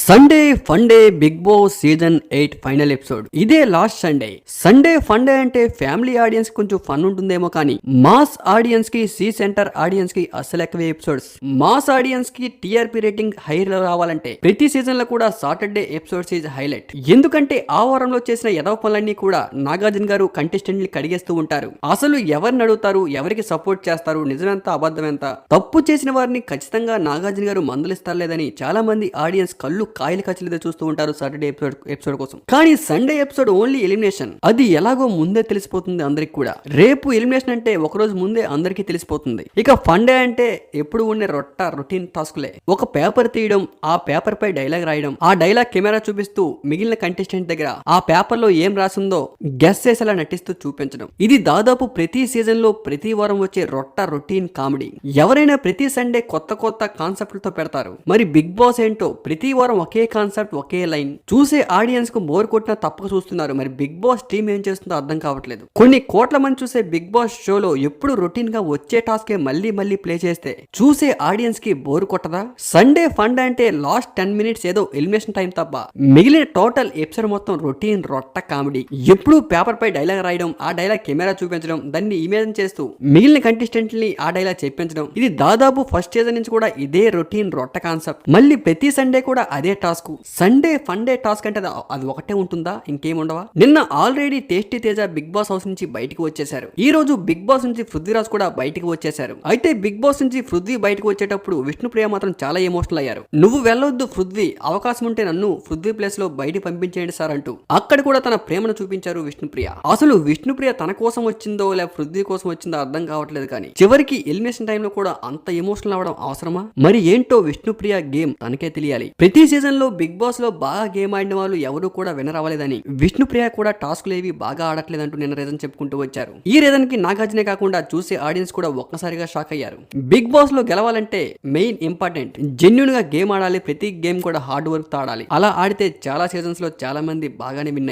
Sunday Funday Bigg Boss season 8 final episode. ఇదే last Sunday Funday అంటే family audience కొంచెం fun ఉంటుందేమో కానీ మాస్ ఆడియన్స్ కి సి సెంటర్ ఆడియన్స్ కి అసలు ఎక్కువ ఎపిసోడ్స్. మాస్ ఆడియన్స్ కి టీఆర్పీ రేటింగ్ హై రావాలంటే ప్రతి సీజన్ లో కూడా సాటర్డే ఎపిసోడ్స్ ఈజ్ హైలైట్. ఎందుకంటే ఆ వారంలో చేసిన ఎదవ పనులన్నీ కూడా నాగార్జున గారు కంటెస్టెంట్ ని కడిగేస్తూ ఉంటారు. అసలు ఎవరిని అడుగుతారు, ఎవరికి సపోర్ట్ చేస్తారు, నిజమెంత అబద్ధమెంత, తప్పు చేసిన వారిని ఖచ్చితంగా నాగార్జున గారు మందలిస్తారు లేదని చాలా మంది ఆడియన్స్ కళ్ళు కాయలు కచ్చిలేదో చూస్తూ ఉంటారు సాటర్డే ఎపిసోడ్ కోసం. కానీ సండే ఎపిసోడ్ ఓన్లీ ఎలిమినేషన్. అది ఎలాగో ముందే తెలిసిపోతుంది అందరికి కూడా. రేపు ఎలిమినేషన్ అంటే ఒక రోజు ముందే అందరికీ తెలిసిపోతుంది. ఇక ఫండే అంటే ఎప్పుడు ఉండే రొటీన్ టాస్క్లే. ఒక పేపర్ తీయడం, ఆ పేపర్ పై డైలాగ్ రాయడం, ఆ డైలాగ్ కెమెరా చూపిస్తూ మిగిలిన కంటెస్టెంట్ దగ్గర ఆ పేపర్ లో ఏం రాసిందో గెస్ చేసేలా నటిస్తూ చూపించడం. ఇది దాదాపు ప్రతి సీజన్ లో ప్రతి వారం వచ్చే రొటీన్ కామెడీ. ఎవరైనా ప్రతి సండే కొత్త కాన్సెప్ట్లతో పెడతారు. మరి బిగ్ బాస్ ఏంటో ప్రతి వారం ఒకే కాన్సెప్ట్, ఒకే లైన్. చూసే ఆడియన్స్ కు బోర్ కొట్టినా తప్పక చూస్తున్నారు. మరి బిగ్ బాస్ టీమ్ ఏం చేస్తుందో అర్థం కావట్లేదు. కొన్ని కోట్ల మంది చూసే బిగ్ బాస్ షోలో ఎప్పుడు రొటీన్ గా వచ్చే టాస్కే మళ్ళీ ప్లే చేస్తే చూసే ఆడియన్స్ కి బోర్ కొట్టదా? సండే ఫండ్ అంటే లాస్ట్ 10 minutes ఏదో ఎలిమినేషన్ టైం తప్ప మిగిలిన టోటల్ ఎపిసోడ్ మొత్తం రొటీన్ కామెడీ. ఎప్పుడు పేపర్ పై డైలాగ్ రాయడం, ఆ డైలాగ్ కెమెరా చూపించడం, దాన్ని ఇమేజిన్ చేస్తూ మిగిలిన కంటెస్టెంట్ ని ఆ డైలాగ్ చెప్పించడం. ఇది దాదాపు ఫస్ట్ సీజన్ నుంచి కూడా ఇదే రొటీన్ కాన్సెప్ట్. మళ్ళీ ప్రతి సండే కూడా అదే టాస్క్. సండే ఫండే టాస్క్ అంటే అది ఒకటే ఉంటుందా? ఇంకేముండవా? నిన్న already Tasty Teja Bigg Boss house నుంచి బయటకు వచ్చేశారు. ఈ రోజు బిగ్ బాస్ నుంచి పృథ్వీరాజ్ కూడా బయటకు వచ్చేశారు. అయితే బిగ్ బాస్ నుంచి పృథ్వీ బయటకు వచ్చేటప్పుడు విష్ణుప్రియ మాత్రం చాలా ఎమోషనల్ అయ్యారు. నువ్వు వెళ్ళొద్దు పృథ్వీ, అవకాశం ఉంటే నన్ను పృథ్వీ ప్లేస్ లో బయట పంపించేయండి సార్ అంటూ అక్కడ కూడా తన ప్రేమను చూపించారు విష్ణుప్రియ. అసలు విష్ణుప్రియ తన కోసం వచ్చిందో లేక పృథ్వీ కోసం వచ్చిందో అర్థం కావట్లేదు. కానీ చివరికి ఎలిమినేషన్ టైంలో కూడా అంత ఎమోషనల్ అవ్వడం అవసరమా? మరి ఏంటో విష్ణుప్రియ గేమ్ తనకే తెలియాలి. ప్రతి సీజన్ లో బిగ్ బాస్ లో బాగా గేమ్ ఆడిన వాళ్ళు ఎవరు కూడా వినర్ అవ్వలేదని, విష్ణుప్రియ కూడా టాస్క్లు ఏవి బాగా ఆడట్లేదంటూ నిన్న రీజన్ చెప్పుకుంటూ వచ్చారు. ఈ రీజన్ కి నాగార్జునే కాకుండా చూసే ఆడియన్స్ కూడా ఒక్కసారిగా షాక్ అయ్యారు. బిగ్ బాస్ లో గెలవాలంటే మెయిన్ ఇంపార్టెంట్ జెన్యూన్ గా గేమ్ ఆడాలి. ప్రతి గేమ్ కూడా హార్డ్ వర్క్ తో ఆడాలి. అలా ఆడితే చాలా సీజన్స్ లో చాలా మంది బాగానే విన్